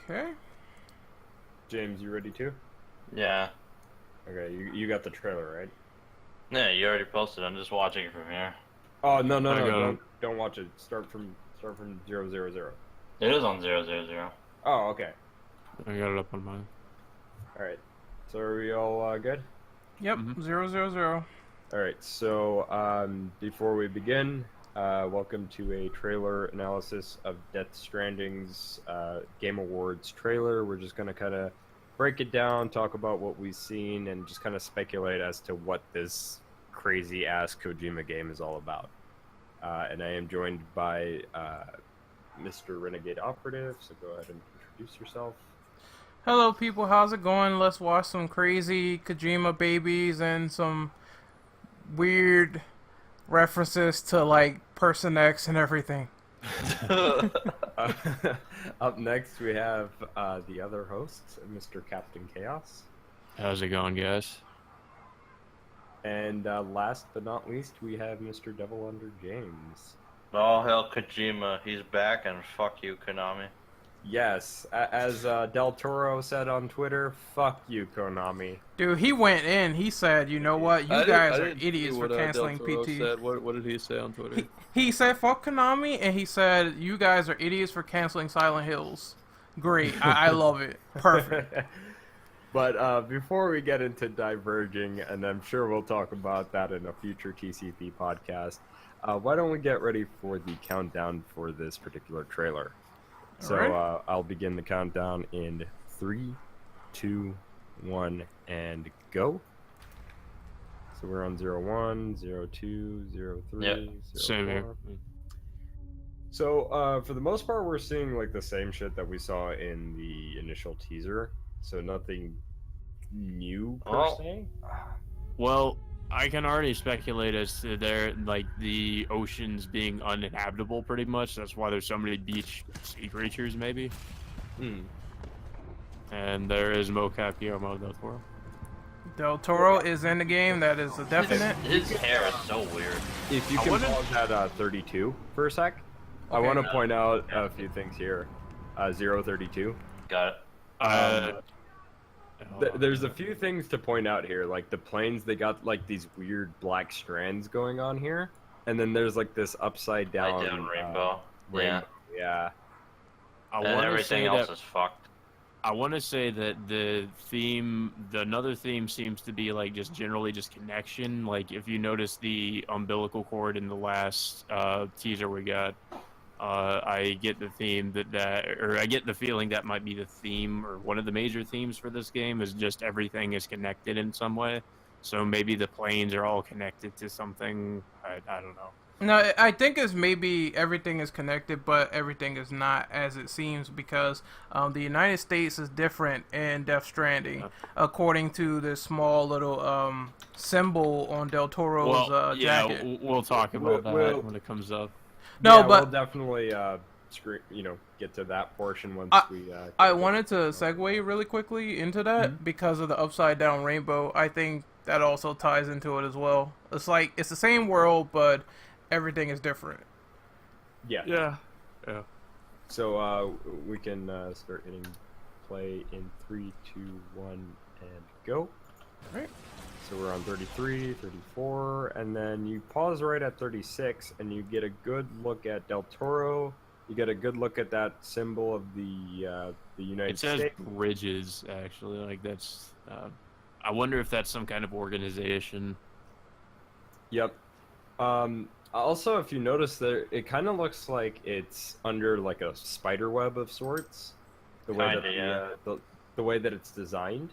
Okay. James, you ready too? Yeah. Okay, you got the trailer, right? Yeah, you already posted. I'm just watching it from here. Oh no, I got don't watch it. Start from 000. It is on 000. Oh, okay. I got it up on mine. All right. So are we all good? Yep. Mhm. 000. All right. So before we begin, welcome to a trailer analysis of Death Stranding's Game Awards trailer. We're just gonna kind of break it down, talk about what we've seen, and just kind of speculate as to what this crazy ass Kojima game is all about. And I am joined by Mr. Renegade Operative. So go ahead and introduce yourself. Hello, people. How's it going? Let's watch some crazy Kojima babies and some weird references to like Person X and everything. Up next, we have the other host, Mr. Captain Chaos. How's it going, guys? And last but not least, we have Mr. Devil Under James. Oh, hell, Kojima. He's back, and fuck you, Konami. Yes, as Del Toro said on Twitter, fuck you, Konami. Dude, he went in. He said, "You know what? You guys are idiots for canceling PT." Said. What did he say on Twitter? He said, "Fuck Konami," and he said, "You guys are idiots for canceling Silent Hills." Great, I love it. Perfect. But before we get into diverging, and I'm sure we'll talk about that in a future TCP podcast, why don't we get ready for the countdown for this particular trailer? So Alright. I'll begin the countdown in 3, 2, 1, and go. So we're on 01, 02, 03, Yep. 04. Same here. So for the most part, we're seeing like the same shit that we saw in the initial teaser. So nothing new per Oh. se. Well, I can already speculate as to the oceans being uninhabitable pretty much. That's why there's so many beach sea creatures, maybe. Hmm. And there is mocap Guillermo del Toro. Del Toro is in the game. That is a definite. His hair is so weird. If you I can wouldn't- pause at 32 for a sec, I Okay. want to point out a few things here. 032. Got it. There's a few things to point out here. Like the planes, they got like these weird black strands going on here, and then there's like this upside down, Down rainbow. Yeah. rainbow. Yeah. I And want to everything say else that is fucked. I want to say that another theme seems to be like just generally just connection. Like if you notice the umbilical cord in the last teaser we got, I get the theme I get the feeling that might be the theme or one of the major themes for this game is just everything is connected in some way. So maybe the planes are all connected to something. I don't know. No, I think it's maybe everything is connected, but everything is not as it seems because the United States is different in Death Stranding, according to the small little symbol on Del Toro's jacket. We'll talk about We'll- that when it comes up. No, Yeah, but we'll definitely get to that portion once we. I wanted to segue really quickly into that because of the upside down rainbow. I think that also ties into it as well. It's like it's the same world, but everything is different. Yeah. Yeah. So we can start hitting play in 3, 2, 1, and go. Right. So we're on 33, 34, and then you pause right at 36, and you get a good look at Del Toro. You get a good look at that symbol of the United It says States. bridges, actually. Like that's. I wonder if that's some kind of organization. Yep. Also, if you notice there, it kind of looks like it's under like a spider web of sorts. The way Kinda, that the way that it's designed,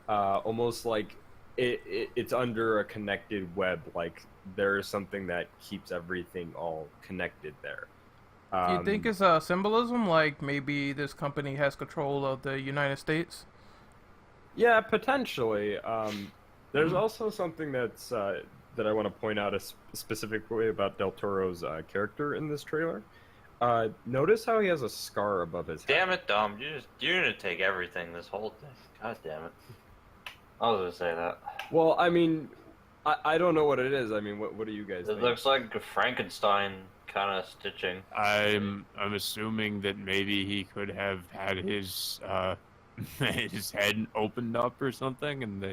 almost like it's under a connected web. Like there is something that keeps everything all connected there. Do you think it's a symbolism? Like maybe this company has control of the United States? Yeah, potentially. There's also something that's that I want to point out specifically about Del Toro's character in this trailer. Notice how he has a scar above his head. Damn it, Dom. You're gonna take everything this whole thing. God damn it. I was gonna say that. Well, I mean, I don't know what it is. I mean, what do you guys It think? looks like a Frankenstein kind of stitching? I'm assuming that maybe he could have had his his head opened up or something, and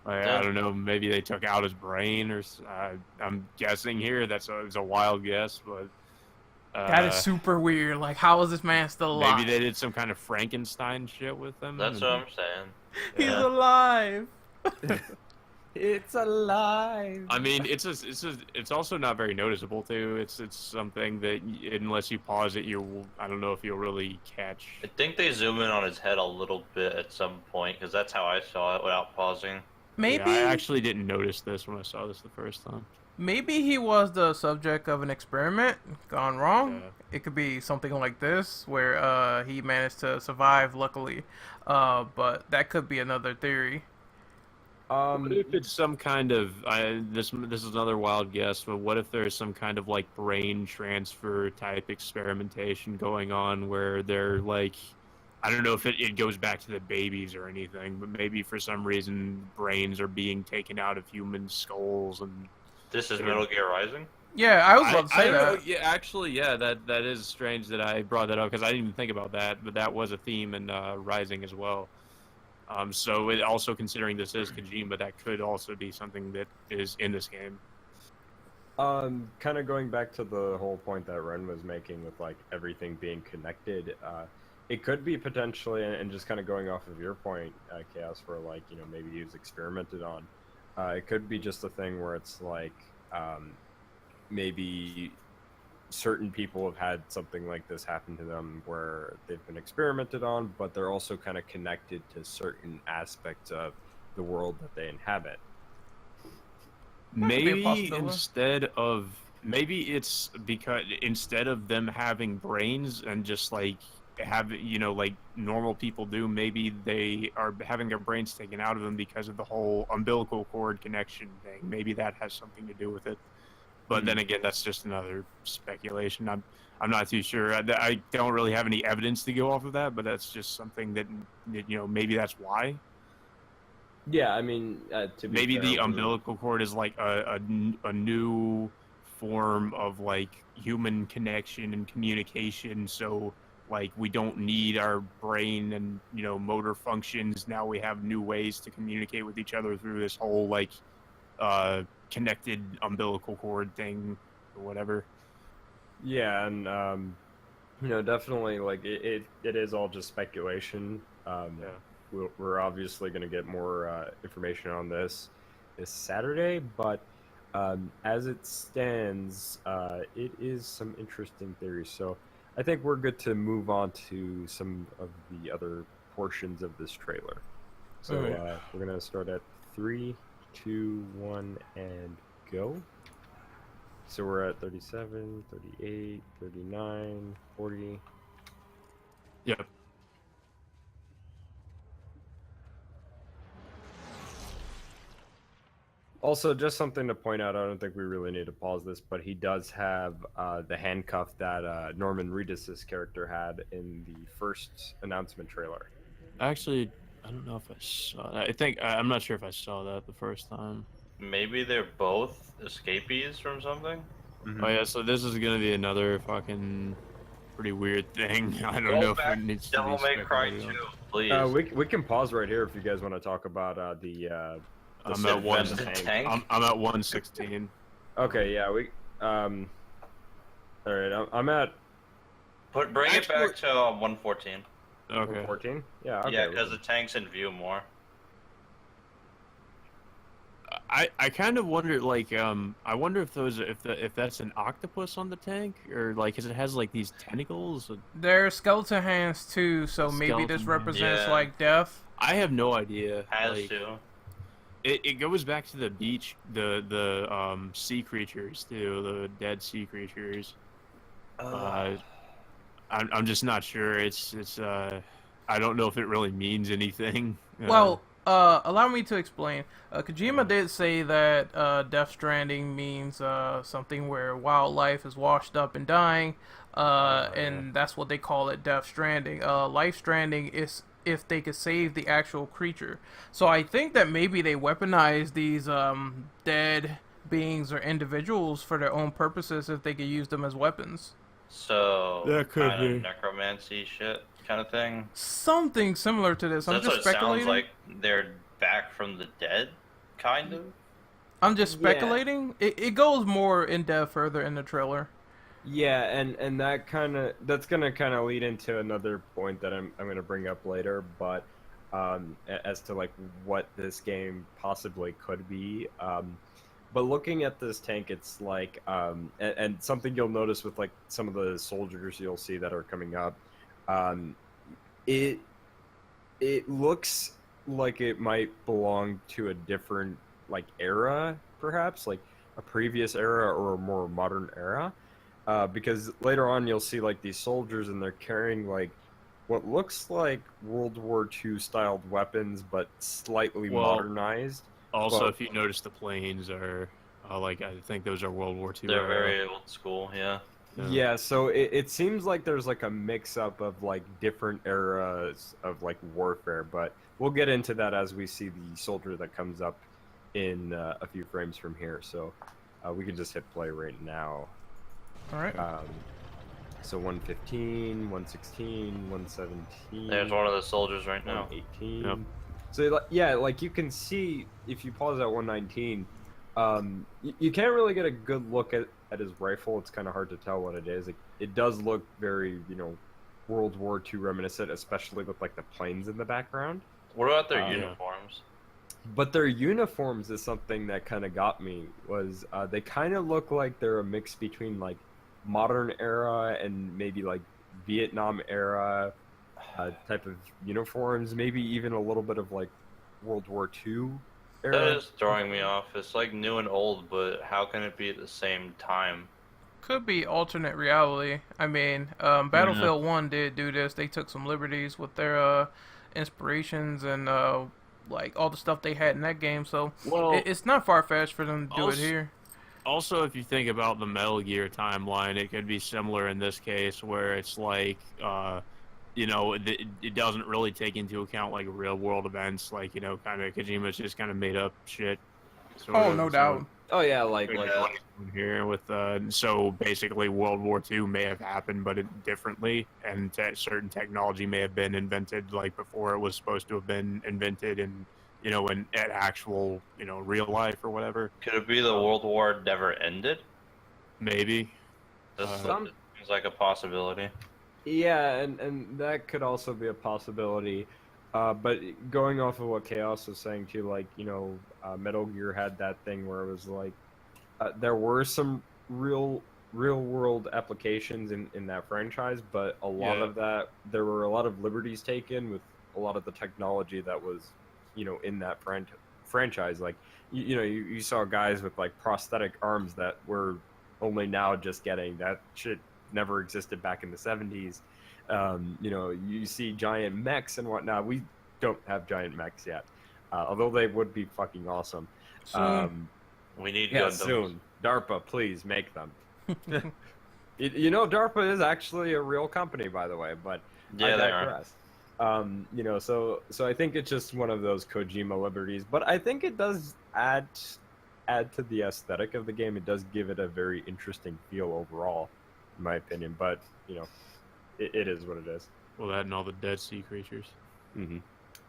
I don't know, maybe they took out his brain I'm guessing here. It's a wild guess, but That is super weird. Like, how is this man still alive? maybe they did some kind of Frankenstein shit with him. That's what I'm saying. He's Yeah. alive. It's alive. I mean, it's also not very noticeable too. It's something that unless you pause it, I don't know if you'll really catch. I think they zoom in on his head a little bit at some point, because that's how I saw it without pausing. Maybe Yeah, I actually didn't notice this when I saw this the first time. maybe he was the subject of an experiment gone wrong. Yeah. It could be something like this, where he managed to survive, luckily. But that could be another theory. What if it's some kind of this is another wild guess, but what if there's some kind of like brain transfer type experimentation going on where they're like, I don't know if it goes back to the babies or anything, but maybe for some reason brains are being taken out of human skulls and This is Metal Gear Rising? Yeah, I was about to say don't that. know, yeah, actually, yeah, that is strange that I brought that up because I didn't even think about that, but that was a theme in Rising as well. So it also considering this is Kojima, that could also be something that is in this game. Kind of going back to the whole point that Ren was making with like everything being connected, it could be potentially, and just kind of going off of your point, Chaos, where like, you know, maybe he was experimented on. It could be just a thing where it's like, maybe certain people have had something like this happen to them where they've been experimented on, but they're also kind of connected to certain aspects of the world that they inhabit. That could be a Maybe possibility. maybe it's because instead of them having brains and just like like normal people do, maybe they are having their brains taken out of them because of the whole umbilical cord connection thing. Maybe that has something to do with it. But then again, that's just another speculation. I'm not too sure. I don't really have any evidence to go off of that, but that's just something that maybe that's why. Yeah, I mean, to be Maybe fair, the umbilical cord is like a new form of like human connection and communication. So like we don't need our brain and motor functions. Now we have new ways to communicate with each other through this whole like connected umbilical cord thing or whatever. Yeah, and definitely like it is all just speculation. We're obviously going to get more information on this Saturday, but as it stands, it is some interesting theories. So I think we're good to move on to some of the other portions of this trailer. So we're going to start at 3, 2, 1, and go. So we're at 37, 38, 39, 40. Yep. Also, just something to point out, I don't think we really need to pause this, but he does have the handcuff that Norman Reedus' character had in the first announcement trailer. Actually, I don't know if I saw that. I'm not sure if I saw that the first time. Maybe they're both escapees from something? Oh yeah, so this is gonna be another fucking pretty weird thing. I don't know if it needs to Devil be May Cry speculated 2, on. please. We can pause right here if you guys want to talk about the I'm at one. tank? I'm at 116. Okay, yeah, all right, I'm at Bring it back to 114. Okay. 14. Yeah, okay. Yeah, because the tank's in view more. I kind of wonder, like, I wonder if that's an octopus on the tank, or like, 'cause it has like these tentacles. They're skeleton hands too, so maybe this Skeleton represents hands. like death. I have no idea. Has like, to. It goes back to the beach, the sea creatures too, the dead sea creatures. I'm just not sure. It's I don't know if it really means anything. Well, allow me to explain. Kojima did say that Death Stranding means something where wildlife is washed up and dying, and that's what they call it, Death Stranding. Life Stranding is if they could save the actual creature. So I think that maybe they weaponize these dead beings or individuals for their own purposes if they could use them as weapons. So That could kind of be. necromancy shit kind of thing. Something similar to this. So I'm that's just what it sounds speculating. like. They're back from the dead, kind of. I'm just Yeah. speculating. It goes more in depth further in the trailer. Yeah, and that's gonna kind of lead into another point that I'm gonna bring up later, but as to like what this game possibly could be. But looking at this tank, it's like and something you'll notice with like some of the soldiers you'll see that are coming up, it looks like it might belong to a different like era, perhaps like a previous era or a more modern era. Because later on you'll see like these soldiers and they're carrying like what looks like World War II styled weapons, but slightly Well, modernized. Also, Well- if you notice, the planes are like I think those are World War II. They're era. very old school, yeah. Yeah, so it seems like there's like a mix up of like different eras of like warfare, but we'll get into that as we see the soldier that comes up in a few frames from here. So we can just hit play right now. All right. So 115, 116, 117. There's one of the soldiers right now. 118. Yep. So yeah, like you can see if you pause at 119, you can't really get a good look at his rifle. It's kind of hard to tell what it is. It does look very, World War II reminiscent, especially with like the planes in the background. What about their Yeah. uniforms? But their uniforms is something that kind of got me. Was they kind of look like they're a mix between like modern era and maybe like Vietnam era type of uniforms, maybe even a little bit of like World War II era. That is throwing me off. It's like new and old, but how can it be at the same time? Could be alternate reality. I mean, Battlefield 1 did do this. They took some liberties with their inspirations and like all the stuff they had in that game. So Well, it's not far-fetched for them to do it also- here. Also, if you think about the Metal Gear timeline, it could be similar in this case, where it's like, it doesn't really take into account like real world events, like kind of Kojima's just kind of made up shit. sort Oh, of, no so- doubt. Oh yeah, like Yeah. Here with so basically World War II may have happened, but differently, and certain technology may have been invented like before it was supposed to have been invented, and in at actual real life or whatever. Could it be the World War never ended? Maybe. This Some- seems like a possibility. Yeah, and that could also be a possibility. But going off of what Chaos was saying too, like, Metal Gear had that thing where it was like, there were some real world applications in that franchise, but a lot Yeah. of that, there were a lot of liberties taken with a lot of the technology that was, in that franchise. Like, you saw guys with like prosthetic arms that were only now just getting. That shit never existed back in the 70s. You see giant mechs and whatnot. We don't have giant mechs yet, although they would be fucking awesome. Soon. We need Yeah, Gundams. soon. DARPA, please make them. DARPA is actually a real company, by the way, but Yeah, I they are. digress. So I think it's just one of those Kojima liberties, but I think it does add to the aesthetic of the game. It does give it a very interesting feel overall, in my opinion. But it is what it is. Well, that and all the Dead Sea creatures. Mm-hmm.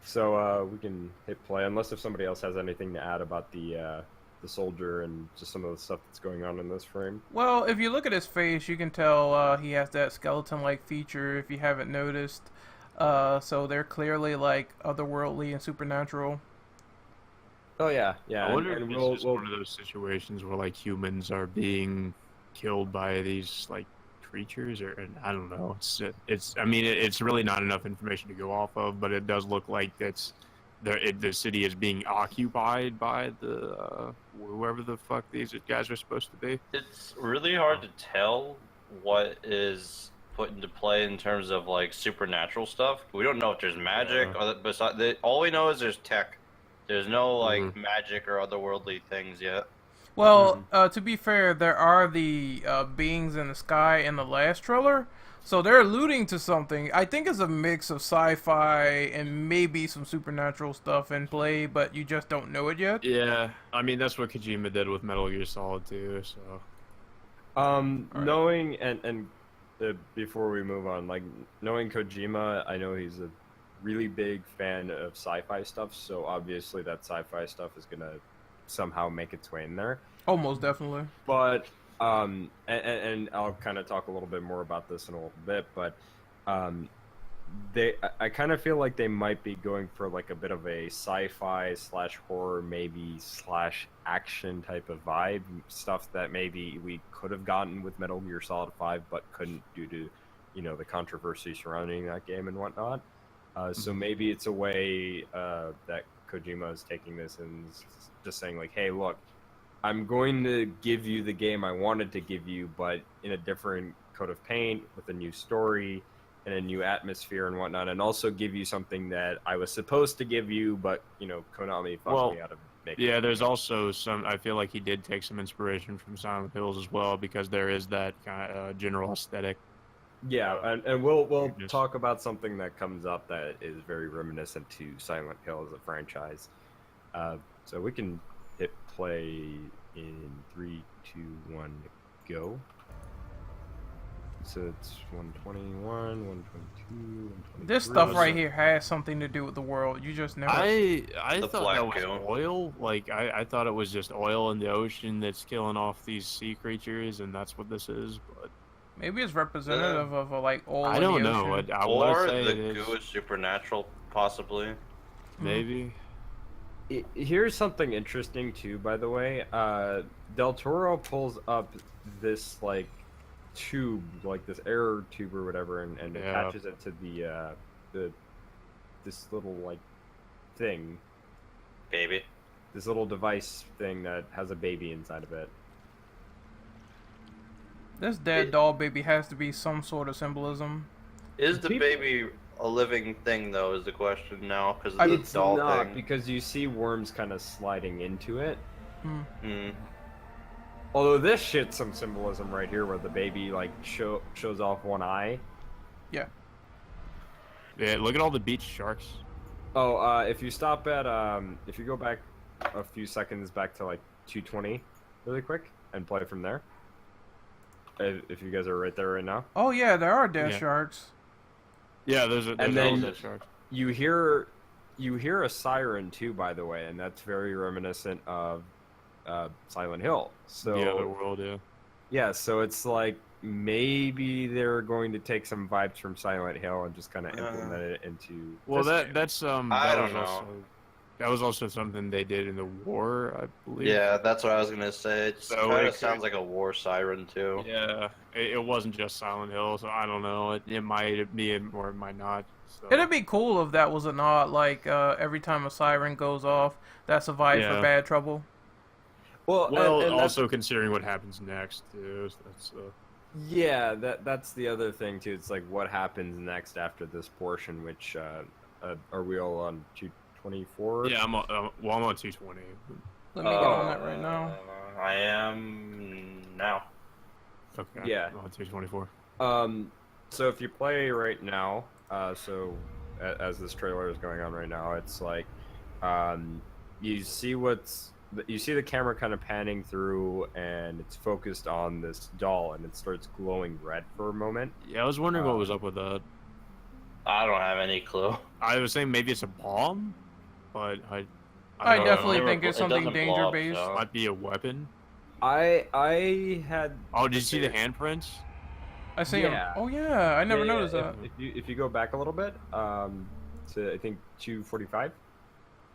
So we can hit play, unless if somebody else has anything to add about the soldier and just some of the stuff that's going on in this frame. Well, if you look at his face, you can tell he has that skeleton-like feature. If you haven't noticed, so they're clearly like otherworldly and supernatural. Oh yeah. I wonder and if it's just one of those situations where like humans are being killed by these like creatures, or I don't know. It's really not enough information to go off of, but it does look like the city is being occupied by the whoever the fuck these guys are supposed to be. It's really hard to tell what is put into play in terms of like supernatural stuff. We don't know if there's magic, or all we know is there's tech. There's no like magic or otherworldly things yet. Well, to be fair, there are the beings in the sky in the last trailer, So they're alluding to something. I think it's a mix of sci-fi and maybe some supernatural stuff in play, but you just don't know it yet. Yeah, I mean that's what Kojima did with Metal Gear Solid 2. So Knowing before we move on, like knowing Kojima, I know he's a really big fan of sci-fi stuff, so obviously that sci-fi stuff is gonna somehow make its way in there. Almost definitely. But and I'll kind of talk a little bit more about this in a little bit, but I kind of feel like they might be going for like a bit of a sci-fi slash horror maybe slash action type of vibe, stuff that maybe we could have gotten with Metal Gear Solid 5 but couldn't due to, you know, the controversy surrounding that game and whatnot. So maybe it's a way that Kojima is taking this and just saying like, hey, look, I'm going to give you the game I wanted to give you, but in a different coat of paint with a new story and a new atmosphere and whatnot, and also give you something that I was supposed to give you, but, you know, Konami fucked me out of making it. Yeah, there's also some. I feel like he did take some inspiration from Silent Hills as well, because there is that kind of general aesthetic. Yeah, and we'll talk about something that comes up that is very reminiscent to Silent Hill as a franchise. So we can hit play in 3, 2, 1, go. So it's 121, 122, 123. This stuff right here has something to do with the world. You just never. I The thought black that was goo. oil. Like I thought it was just oil in the ocean that's killing off these sea creatures, and that's what this is. But Maybe it's representative of like oil. I in don't the know. ocean. I want Or to say the it goo is. is supernatural, possibly. Maybe. Here's something interesting too, by the way. Del Toro pulls up this like tube, like this air tube or whatever, and Yeah. attaches it to the this little like thing, Baby. this little device thing that has a baby inside of it. This dead doll baby has to be some sort of symbolism. Is the People- baby a living thing, though, is the question now, because of the It's doll not, thing? because you see worms kind of sliding into it. Hmm. Although this shit's some symbolism right here, where the baby like shows off one eye. Yeah. Yeah. Look at all the beach sharks. Oh, if you stop at if you go back a few seconds back to like 220, really quick, and play from there. If you guys are right there right now, Oh yeah, there are dead Yeah. sharks. Yeah, there's And all then- dead sharks. you hear a siren too, by the way, and that's very reminiscent of Silent Hill. So The other world, yeah. yeah, so it's like maybe they're going to take some vibes from Silent Hill and just kind of implement it into. Well, this game. that's I that don't was know. also that was also something they did in the war, I believe. Yeah, that's what I was gonna say. It So kind it of sounds like a war siren, too. Yeah, it wasn't just Silent Hill, so I don't know. It might be or it might not. So. It'd be cool if that was a nod, like every time a siren goes off, that's a vibe for Yeah. bad trouble. well, and that's- also considering what happens next, too. So that's yeah, that's the other thing too. It's like what happens next after this portion, which are we all on 224? yeah. I'm on 220. Let me get on that right now. I am now. Okay. Yeah. I'm on 224. So if you play right now, as this trailer is going on right now, it's like, you see the camera kind of panning through, and it's focused on this doll, and it starts glowing red for a moment. Yeah, I was wondering what was up with that. I don't have any clue. I was saying maybe it's a bomb, but I I don't definitely know. think it's It something doesn't blow danger up, based. so- Might be a weapon. I had. Oh, did you see the handprints? I see Yeah. him. Oh yeah, I never Yeah, noticed that. If you go back a little bit, to I think 245,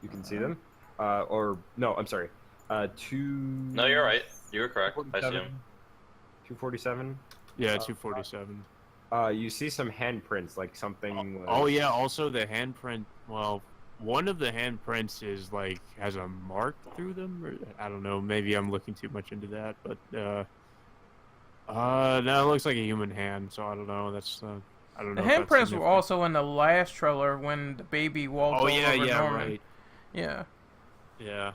you can see them. Or no, I'm sorry, No, you're right. You were correct. I see him. 247. Yeah, 247. You see some handprints, like something. Like, Oh yeah, also the handprint. Well, one of the handprints is like has a mark through them, or I don't know. Maybe I'm looking too much into that, but no, it looks like a human hand. So I don't know. That's I don't The know. if that's handprints were significant. also in the last trailer when the baby walked Oh over yeah, yeah, Norman. right. Yeah. Yeah.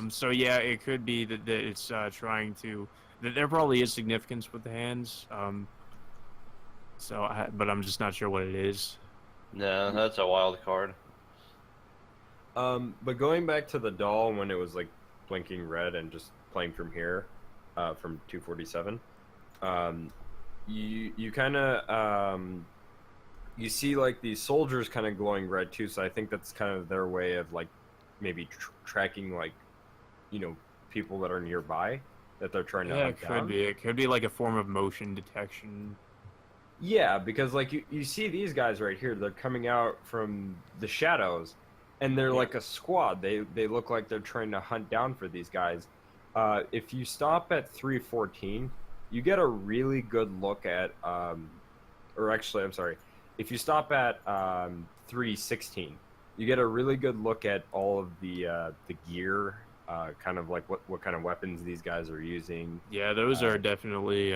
So yeah, it could be that it's trying to. That there probably is significance with the hands. So, but I'm just not sure what it is. Yeah, that's a wild card. But going back to the doll when it was like blinking red and just playing from here, from 247, you kind of you see like these soldiers kind of glowing red too. So I think that's kind of their way of like maybe tracking like people that are nearby that they're trying to Yeah, hunt it could down. be. It could be like a form of motion detection. Yeah, because like you see these guys right here, they're coming out from the shadows, and they're like a squad. They look like they're trying to hunt down for these guys. If you stop at 314, you get a really good look at, or actually, I'm sorry, if you stop at 316, you get a really good look at all of the gear, kind of like what kind of weapons these guys are using. Yeah, those are definitely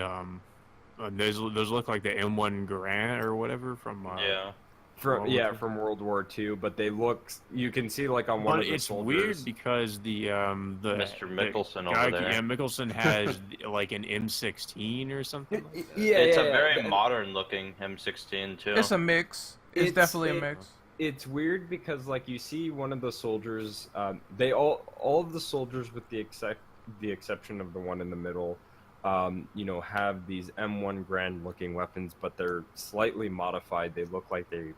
those look like the M1 Garand or whatever from Yeah. From World War II, but they look. You can see like on one But of the it's soldiers. weird because the Mr. Mickelson the over guy, there. yeah, Mickelson has like an M16 or something. Like that. Yeah, It's yeah, a very yeah. modern looking M16 too. It's a mix. It's definitely a it- mix. It's weird because like you see one of the soldiers. They all of the soldiers with the exception of the one in the middle. Have these M1 Grand looking weapons, but they're slightly modified. They look like they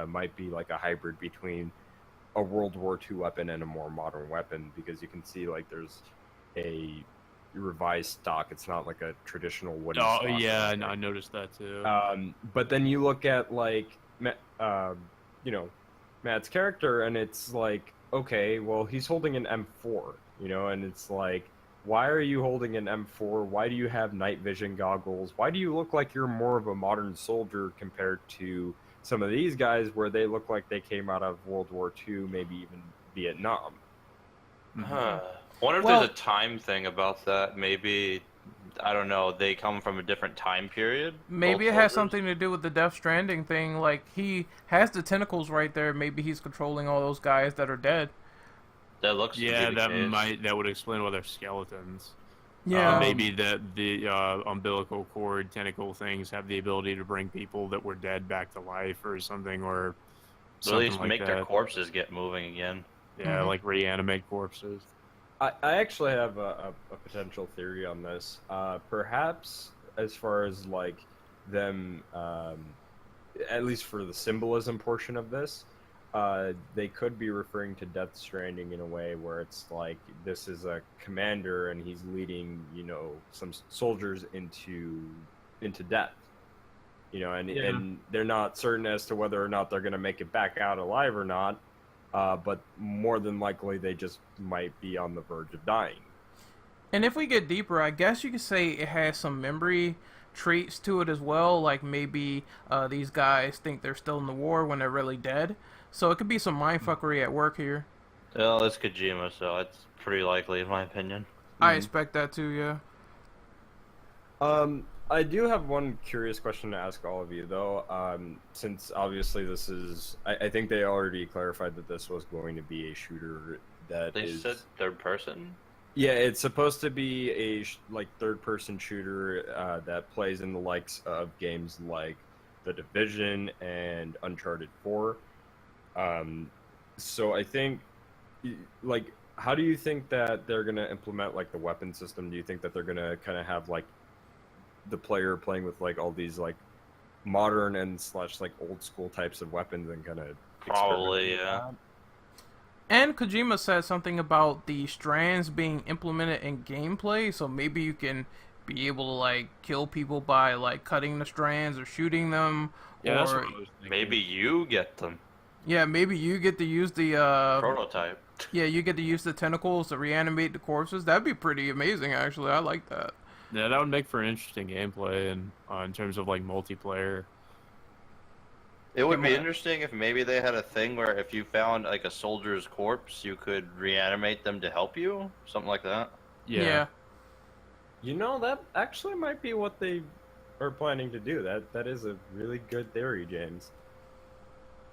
might be like a hybrid between a World War II weapon and a more modern weapon, because you can see like there's a revised stock. It's not like a traditional wooden Oh stock. yeah, I noticed that too. But then you look at like Matt's character, and it's like, okay, well, he's holding an M4, and it's like, why are you holding an M4? Why do you have night vision goggles? Why do you look like you're more of a modern soldier compared to some of these guys where they look like they came out of World War II, maybe even Vietnam? Huh. Wonder if Well- there's a time thing about that. Maybe, I don't know, they come from a different time period? Maybe both it has soldiers? something to do with the Death Stranding thing. Like, he has the tentacles right there. Maybe he's controlling all those guys that are dead. That looks to Yeah, be the case. that would explain why they're skeletons. Yeah. Maybe that the umbilical cord tentacle things have the ability to bring people that were dead back to life or something, or At something least like make that. their corpses get moving again. Yeah, Mhm. like reanimate corpses. I actually have a potential theory on this. Perhaps as far as like them, at least for the symbolism portion of this, they could be referring to Death Stranding in a way where it's like this is a commander and he's leading, some soldiers into death. And they're not certain as to whether or not they're going to make it back out alive or not. But more than likely, they just might be on the verge of dying. And if we get deeper, I guess you could say it has some memory traits to it as well. Like maybe these guys think they're still in the war when they're really dead. So it could be some mindfuckery at work here. Well, it's Kojima, so it's pretty likely, in my opinion. I expect that too, yeah. I do have one curious question to ask all of you, though. Since obviously this is, I think they already clarified that this was going to be a shooter that They is. said third person? Yeah, it's supposed to be a third-person shooter that plays in the likes of games like The Division and Uncharted 4. So I think, like, how do you think that they're gonna implement like the weapon system? Do you think that they're gonna kind of have like the player playing with like all these like modern and / like old school types of weapons and kind of Probably, yeah. And Kojima said something about the strands being implemented in gameplay, so maybe you can be able to like kill people by like cutting the strands or shooting them, Yeah, that's or what I was thinking. Maybe you get them. yeah, maybe you get to use the Prototype. yeah, you get to use the tentacles to reanimate the corpses. That'd be pretty amazing, actually. I like that. Yeah, that would make for interesting gameplay and in terms of like multiplayer. It would be Yeah. interesting if maybe they had a thing where if you found like a soldier's corpse, you could reanimate them to help you, something like that. Yeah. That actually might be what they are planning to do. That is a really good theory, James.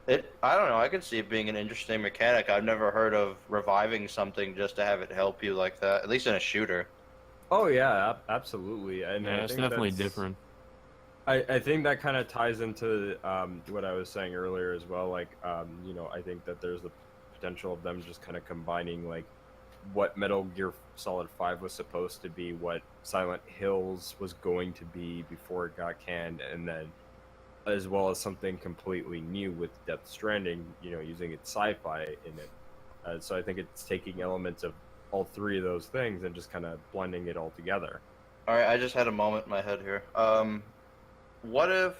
I don't know. I could see it being an interesting mechanic. I've never heard of reviving something just to have it help you like that. At least in a shooter. Oh yeah, absolutely. And Yeah, I it's think definitely that's- different. I think that kind of ties into what I was saying earlier as well. Like, I think that there's the potential of them just kind of combining like what Metal Gear Solid 5 was supposed to be, what Silent Hills was going to be before it got canned, and then as well as something completely new with Death Stranding, using its sci-fi in it. So I think it's taking elements of all three of those things and just kind of blending it all together. All right, I just had a moment in my head here. What if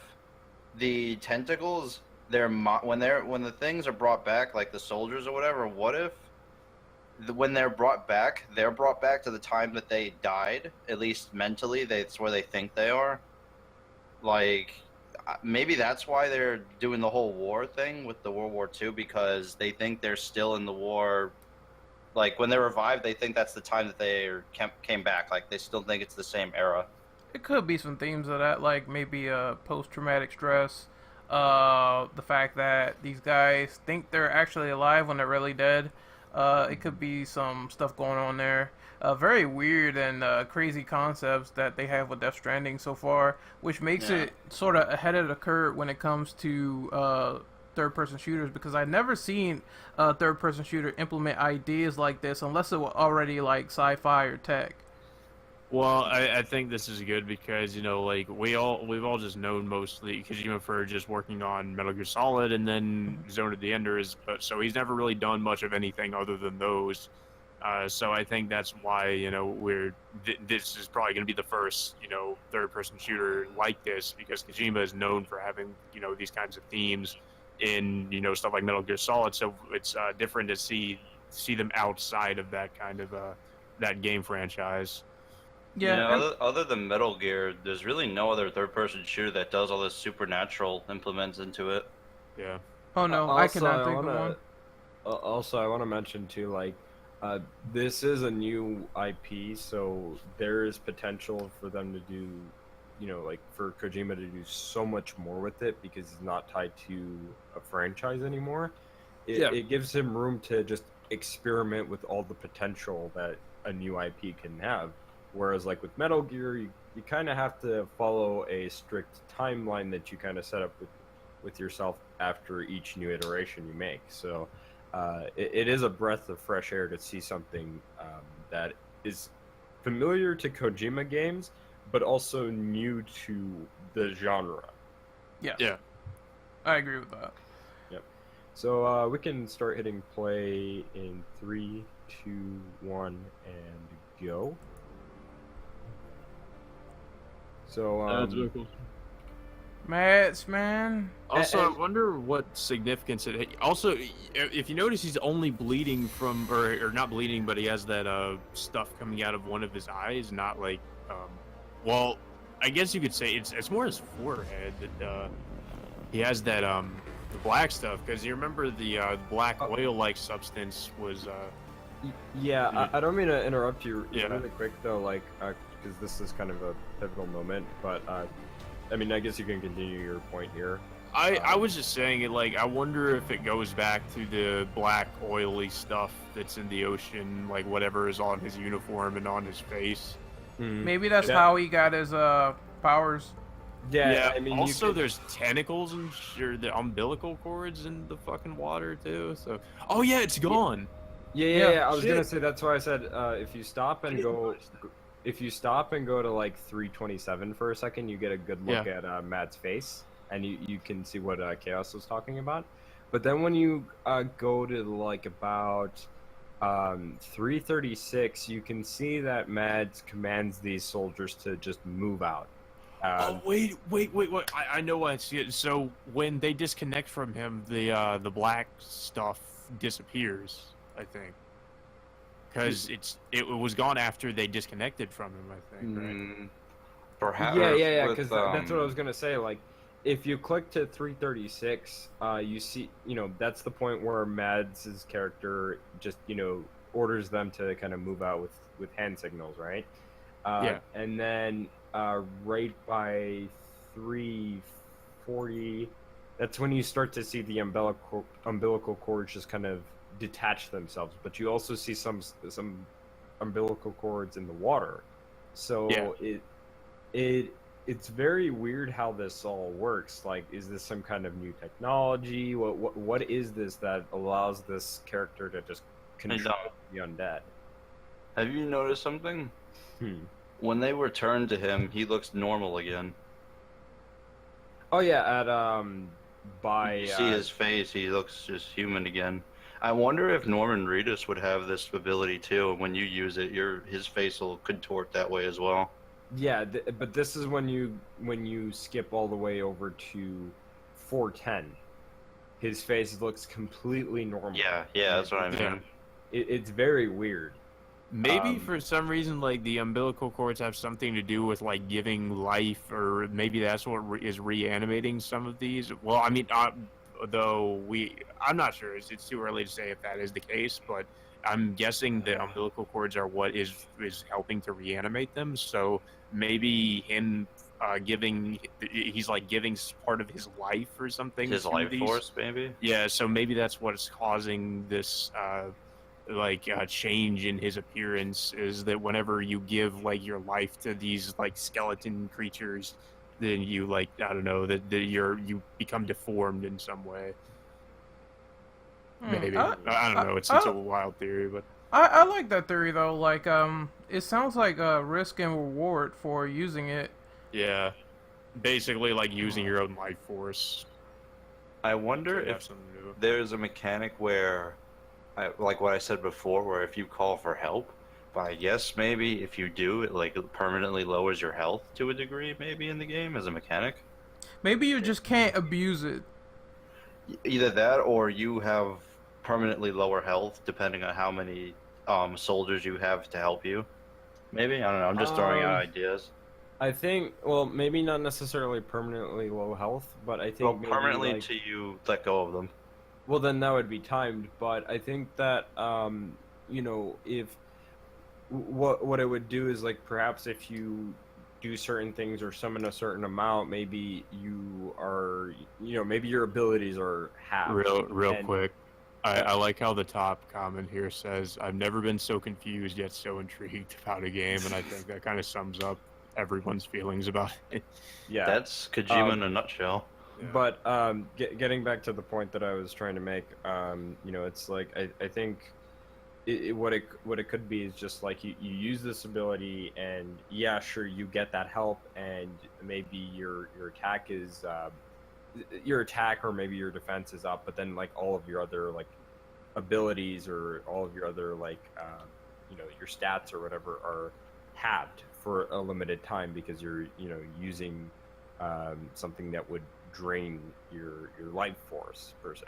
the tentacles, when the things are brought back, like the soldiers or whatever? What if when they're brought back to the time that they died, at least mentally, that's where they think they are. Like, maybe that's why they're doing the whole war thing with the World War II, because they think they're still in the war. Like, when they're revived, they think that's the time that they came back. Like, they still think it's the same era. It could be some themes of that, like maybe post-traumatic stress, the fact that these guys think they're actually alive when they're really dead. It could be some stuff going on there. Very weird and crazy concepts that they have with Death Stranding so far, which makes it sort of ahead of the curve when it comes to third-person shooters, because I've never seen a third-person shooter implement ideas like this unless it was already like sci-fi or tech. Well, I think this is good because like we've all just known mostly Kojima for just working on Metal Gear Solid and then Zone of the Enders, but so he's never really done much of anything other than those. So I think that's why this is probably going to be the first third-person shooter like this, because Kojima is known for having these kinds of themes in stuff like Metal Gear Solid. So it's different to see them outside of that kind of that game franchise. Yeah, other than Metal Gear, there's really no other third-person shooter that does all this supernatural implements into it. Yeah. oh no, I cannot think of one. Also, I want to mention too, like, this is a new IP, so there is potential for them to do, like for Kojima to do so much more with it because he's not tied to a franchise anymore. It gives him room to just experiment with all the potential that a new IP can have. Whereas, like with Metal Gear, you kind of have to follow a strict timeline that you kind of set up with yourself after each new iteration you make. So it is a breath of fresh air to see something that is familiar to Kojima games, but also new to the genre. Yeah, I agree with that. Yep. So we can start hitting play in 3, 2, 1, and go. So That's really cool. Mats, man. Also, I wonder what significance it. Also, if you notice, he's only bleeding from, or not bleeding, but he has that stuff coming out of one of his eyes. Not like, well, I guess you could say it's more his forehead that he has that the black stuff, because you remember the black oil-like substance was. Yeah, I don't mean to interrupt you Yeah. really quick though, like because this is kind of a pivotal moment, but I mean, I guess you can continue your point here. I was just saying it, like, I wonder if it goes back to the black oily stuff that's in the ocean, like whatever is on his uniform and on his face. Maybe that's how he got his powers. Yeah, I mean, also there's tentacles and the umbilical cords in the fucking water too. So, oh yeah, it's gone. Yeah. I was shit. gonna say that's why I said if you stop and go to like 327 for a second, you get a good look at Matt's face, and you can see what Chaos was talking about. But then when you go to like about 336, you can see that Mads commands these soldiers to just move out. Oh wait! I know why I see it. So when they disconnect from him, the black stuff disappears, I think, because it was gone after they disconnected from him, I think. Right? Perhaps. Yeah. Because that's what I was gonna say. Like, if you click to 336, you see, that's the point where Mads' character just, orders them to kind of move out with hand signals, right? And then right by 340, that's when you start to see the umbilical cords just kind of detach themselves. But you also see some umbilical cords in the water. So it it's very weird how this all works. Like, is this some kind of new technology? What is this that allows this character to just control the undead? Have you noticed something? When they return to him, he looks normal again. Oh yeah, You see his face, he looks just human again. I wonder if Norman Reedus would have this ability too. When you use it, his face will contort that way as well. yeah, but this is when you skip all the way over to 410. His face looks completely normal. Yeah, that's what I mean. It's very weird. Maybe for some reason, like the umbilical cords have something to do with like giving life, or maybe that's what is reanimating some of these. Well, I mean, I'm not sure. It's too early to say if that is the case, but I'm guessing the umbilical cords are what is helping to reanimate them. So maybe him he's like giving part of his life or something. His life force, maybe. Yeah, so maybe that's what's causing this. Change in his appearance is that whenever you give like your life to these like skeleton creatures, then you like I don't know that you become deformed in some way. Maybe I don't know. It's a wild theory, but I like that theory though. Like it sounds like a risk and reward for using it. Yeah, basically like using your own life force. I wonder if there's a mechanic where, like what I said before, where if you call for help, but I guess maybe if you do, it like permanently lowers your health to a degree, maybe in the game as a mechanic. Maybe you just can't abuse it. Either that, or you have permanently lower health depending on how many soldiers you have to help you. Maybe, I don't know. I'm just throwing out ideas. I think, well, maybe not necessarily permanently low health, but I think permanently like, till you let go of them. Well, then that would be timed, but I think that if what it would do is like perhaps if you do certain things or summon a certain amount, maybe you are maybe your abilities are halved. Real quick. I like how the top comment here says, "I've never been so confused yet so intrigued about a game," and I think that kind of sums up everyone's feelings about it. Yeah, that's Kojima in a nutshell. Yeah. But getting back to the point that I was trying to make, it's like I think what it could be is just like you use this ability and yeah, sure, you get that help and maybe your attack is your attack or maybe your defense is up, but then like all of your other like abilities or all of your other like your stats or whatever are halved for a limited time because you're using something that would drain your life force per se.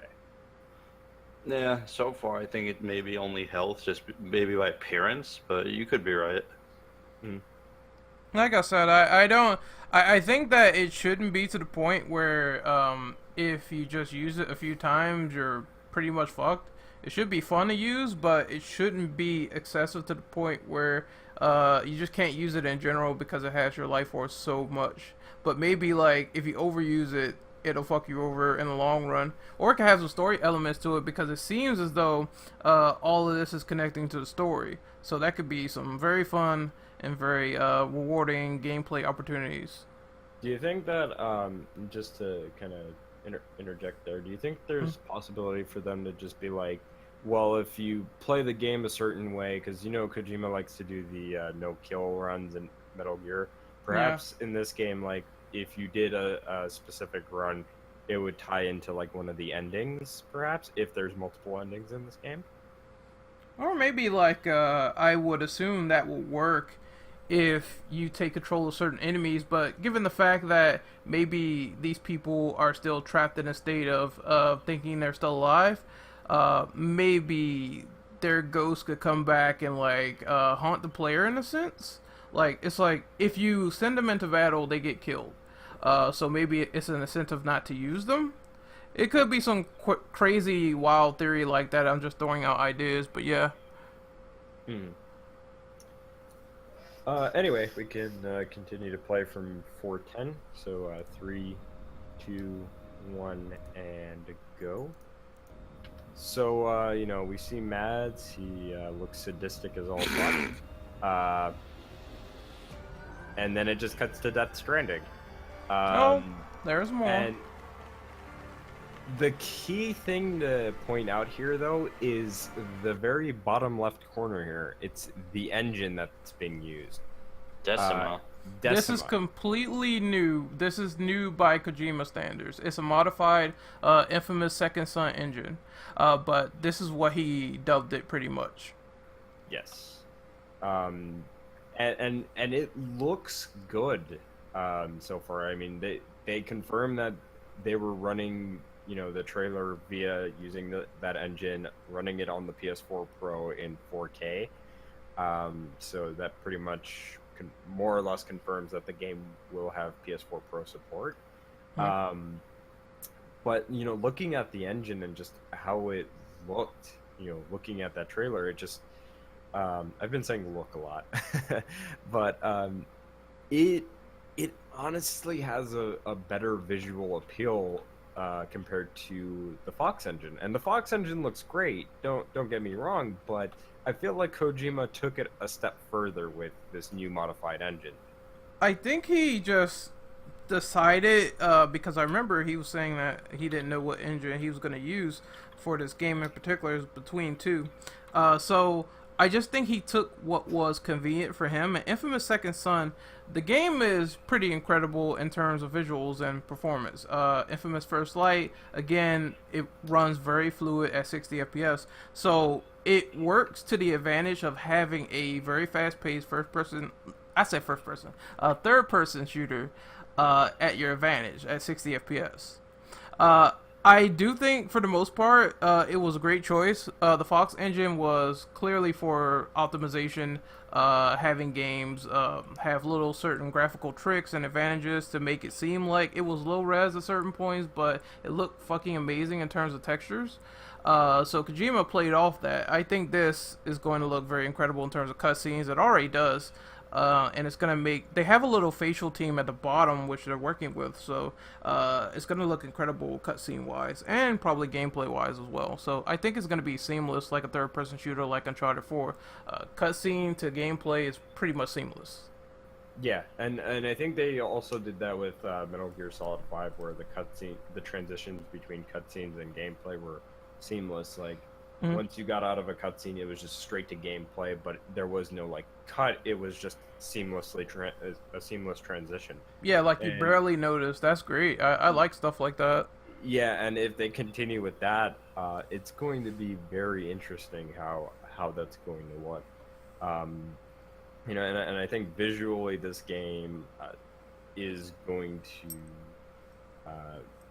Yeah, so far I think it may be only health, just maybe by appearance, but you could be right. Like I said, I think that it shouldn't be to the point where if you just use it a few times, you're pretty much fucked. It should be fun to use, but it shouldn't be excessive to the point where you just can't use it in general because it has your life force so much. But maybe like if you overuse it, it'll fuck you over in the long run. Or it can have some story elements to it because it seems as though all of this is connecting to the story. So that could be some very fun and very rewarding gameplay opportunities. Do you think that, just to kind of interject there, do you think there's possibility for them to just be like, well, if you play the game a certain way, because Kojima likes to do the no-kill runs in Metal Gear, perhaps in this game, like, if you did a specific run, it would tie into like one of the endings, perhaps, if there's multiple endings in this game? Or maybe like I would assume that will work if you take control of certain enemies, but given the fact that maybe these people are still trapped in a state of thinking they're still alive, maybe their ghost could come back and like haunt the player in a sense. Like it's like if you send them into battle, they get killed. So maybe it's an incentive not to use them. It could be some crazy wild theory like that. I'm just throwing out ideas, but yeah. Anyway, we can continue to play from 410. So 3, 2, 1, and go. So we see Mads. He looks sadistic as all fuck. and then it just cuts to Death Stranding. Oh, there's more. And the key thing to point out here, though, is the very bottom left corner here. It's the engine that's being used. Decima. This is Decima. completely new. This is new by Kojima standards. It's a modified, infamous Second Son engine, but this is what he dubbed it pretty much. Yes. And it looks good so far. I mean, they confirmed that they were running, you know, the trailer via using that engine, running it on the PS4 Pro in 4K. So that pretty much more or less confirms that the game will have PS4 Pro support. But, you know, looking at the engine and just how it looked, you know, looking at that trailer, it just, I've been saying look a lot, but it honestly has a better visual appeal compared to the Fox engine. And the Fox engine looks great, don't get me wrong, but I feel like Kojima took it a step further with this new modified engine. I think he just decided, because I remember he was saying that he didn't know what engine he was going to use for this game in particular. It was between two. So I just think he took what was convenient for him. And Infamous Second Son, the game is pretty incredible in terms of visuals and performance. Infamous First Light, again, it runs very fluid at 60 FPS. So it works to the advantage of having a very fast-paced third-person shooter at your advantage at 60 FPS. I do think, for the most part, it was a great choice. The Fox engine was clearly for optimization, having games have little certain graphical tricks and advantages to make it seem like it was low res at certain points, but it looked fucking amazing in terms of textures. So Kojima played off that. I think this is going to look very incredible in terms of cutscenes. It already does. And it's gonna make, they have a little facial team at the bottom which they're working with, so it's gonna look incredible cutscene wise and probably gameplay wise as well. So I think it's gonna be seamless like a third-person shooter like Uncharted 4. Cutscene to gameplay is pretty much seamless. Yeah, and I think they also did that with Metal Gear Solid 5, where the transitions between cutscenes and gameplay were seamless. Like, once you got out of a cutscene, it was just straight to gameplay, but there was no like cut. It was just seamlessly a seamless transition. Yeah, like you barely noticed. That's great. I like stuff like that. Yeah, and if they continue with that, it's going to be very interesting how that's going to look. You know, and I think visually this game is going to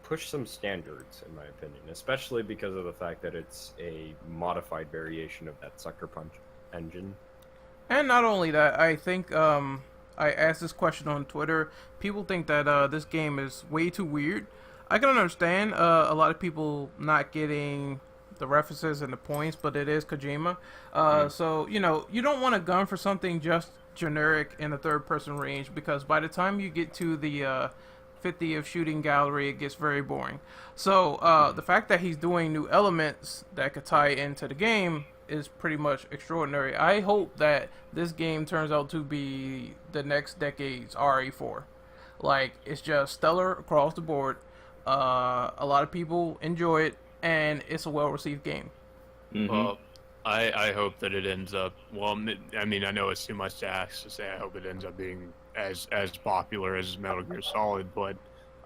push some standards, in my opinion, especially because of the fact that it's a modified variation of that Sucker Punch engine. And not only that, I think I asked this question on Twitter. People think that this game is way too weird. I can understand a lot of people not getting the references and the points, but it is Kojima. So, you know, you don't want to gun for something just generic in the third-person range, because by the time you get to the 50th shooting gallery, it gets very boring. So the fact that he's doing new elements that could tie into the game is pretty much extraordinary. I hope that this game turns out to be the next decade's RE4. Like, it's just stellar across the board. A lot of people enjoy it, and it's a well-received game. Well, I hope that it ends up, well, I mean, I know it's too much to ask to say I hope it ends up being as popular as Metal Gear Solid, but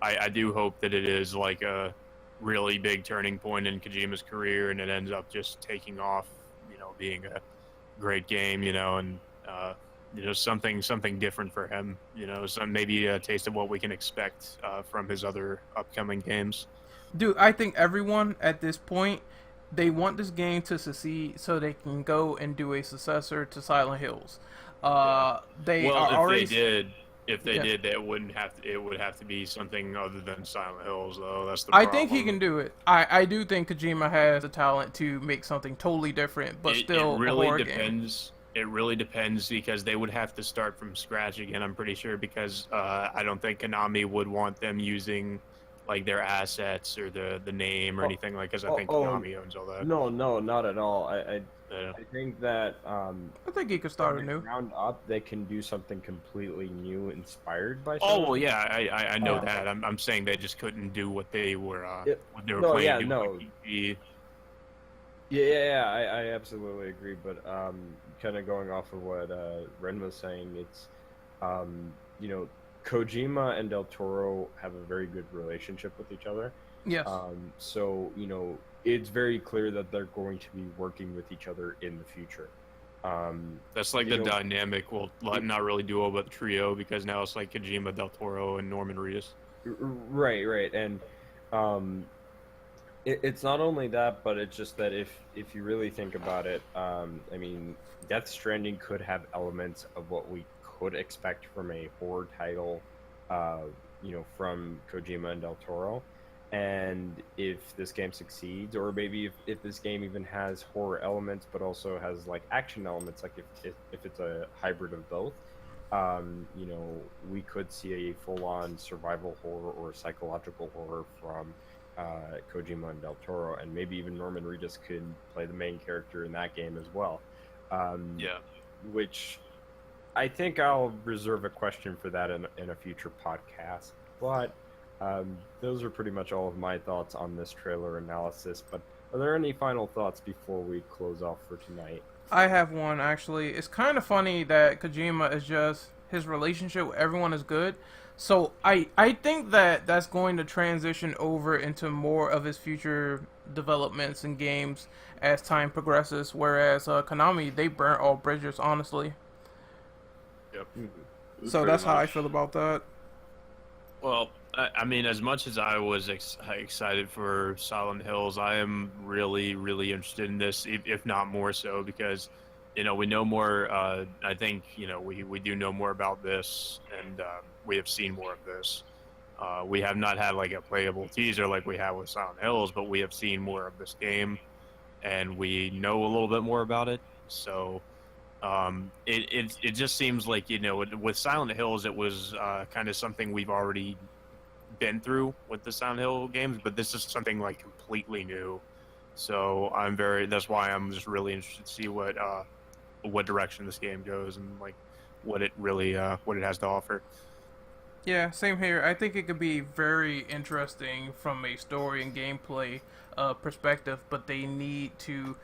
I do hope that it is like a really big turning point in Kojima's career, and it ends up just taking off, you know, being a great game, you know, and you know, something different for him, you know, some maybe a taste of what we can expect from his other upcoming games. Dude, I think everyone at this point, they want this game to succeed so they can go and do a successor to Silent Hills. If they did, that wouldn't have to. It would have to be something other than Silent Hills, though. That's the I problem. think he can do it. I do think Kojima has the talent to make something totally different, but still it really a horror depends. game. It really depends, because they would have to start from scratch again. I'm pretty sure, because I don't think Konami would want them using like their assets or the name or Oh, anything like, because I oh, think oh, Konami owns all that. No, not at all. Yeah. I think that I think he could from start the anew. ground up, they can do something completely new, inspired by. Oh well, something. yeah, I know Uh, that. I'm saying they just couldn't do what they were No, planning yeah, to do. no. Like, Yeah, I absolutely agree. But kind of going off of what Ren was saying, it's you know, Kojima and Del Toro have a very good relationship with each other. Yes. So it's very clear that they're going to be working with each other in the future. That's like you the know- dynamic. Well, not really duo, but trio, because now it's like Kojima, Del Toro, and Norman Reedus. Right, and it's not only that, but it's just that if you really think about it, I mean, Death Stranding could have elements of what we could expect from a horror title, from Kojima and Del Toro. And if this game succeeds, or maybe if this game even has horror elements, but also has like action elements, like if it's a hybrid of both, we could see a full-on survival horror or psychological horror from Kojima and Del Toro, and maybe even Norman Reedus could play the main character in that game as well. Yeah. Which I think I'll reserve a question for that in a future podcast. But those are pretty much all of my thoughts on this trailer analysis. But are there any final thoughts before we close off for tonight? I have one actually. It's kind of funny that Kojima is just his relationship with everyone is good. So I think that that's going to transition over into more of his future developments and games as time progresses. Whereas Konami, they burnt all bridges, honestly. Yep. So Pretty that's how I much. feel about that. Well, I mean, as much as I was excited for Silent Hills, I am really, really interested in this, if not more so, because, we know more. I think, we do know more about this, and we have seen more of this. We have not had like a playable teaser like we have with Silent Hills, but we have seen more of this game, and we know a little bit more about it. So it just seems like, with Silent Hills, it was kind of something we've already been through with the Silent Hill games, but this is something like completely new. So that's why I'm just really interested to see what direction this game goes, and like what it really what it has to offer. Yeah, same here. I think it could be very interesting from a story and gameplay perspective, but they need to,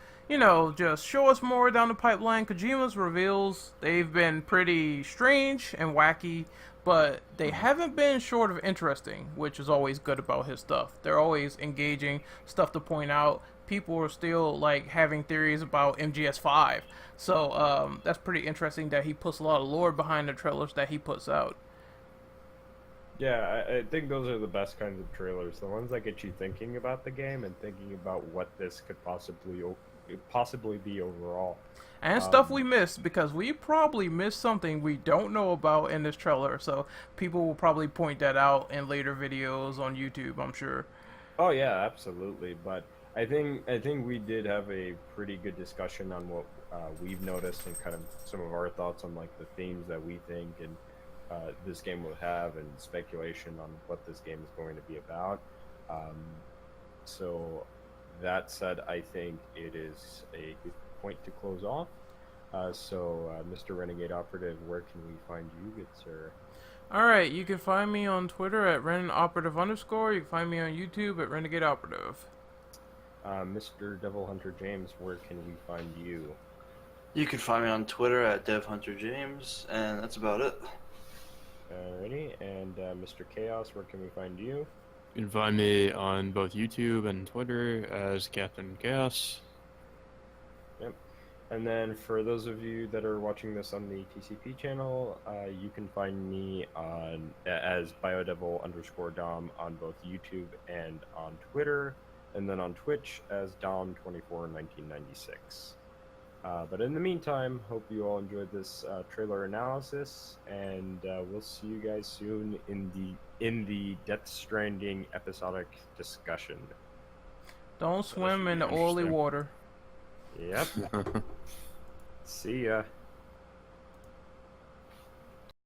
just show us more down the pipeline. Kojima's reveals, they've been pretty strange and wacky, but they haven't been short of interesting, which is always good about his stuff. They're always engaging, stuff to point out. People are still like having theories about MGS5. So that's pretty interesting that he puts a lot of lore behind the trailers that he puts out. Yeah, I think those are the best kinds of trailers. The ones that get you thinking about the game and thinking about what this could possibly be overall. And stuff we missed, because we probably missed something we don't know about in this trailer. So people will probably point that out in later videos on YouTube, I'm sure. Oh yeah, absolutely. But I think we did have a pretty good discussion on what we've noticed and kind of some of our thoughts on like the themes that we think and this game will have, and speculation on what this game is going to be about. So that said, I think it is a good point to close off. Mr. Renegade Operative, where can we find you, good sir? Alright, you can find me on Twitter at RenOperative_. You can find me on YouTube at Renegade Operative. Mr. Devil Hunter James, where can we find you? You can find me on Twitter at DevHunterJames, and that's about it. Alrighty, and Mr. Chaos, where can we find you? You can find me on both YouTube and Twitter as Captain Chaos. Yep. And then for those of you that are watching this on the TCP channel, you can find me as biodevil_Dom on both YouTube and on Twitter, and then on Twitch as Dom241996. But in the meantime, hope you all enjoyed this trailer analysis, and we'll see you guys soon in the Death Stranding episodic discussion. Don't swim in the oily water. Yep. See ya.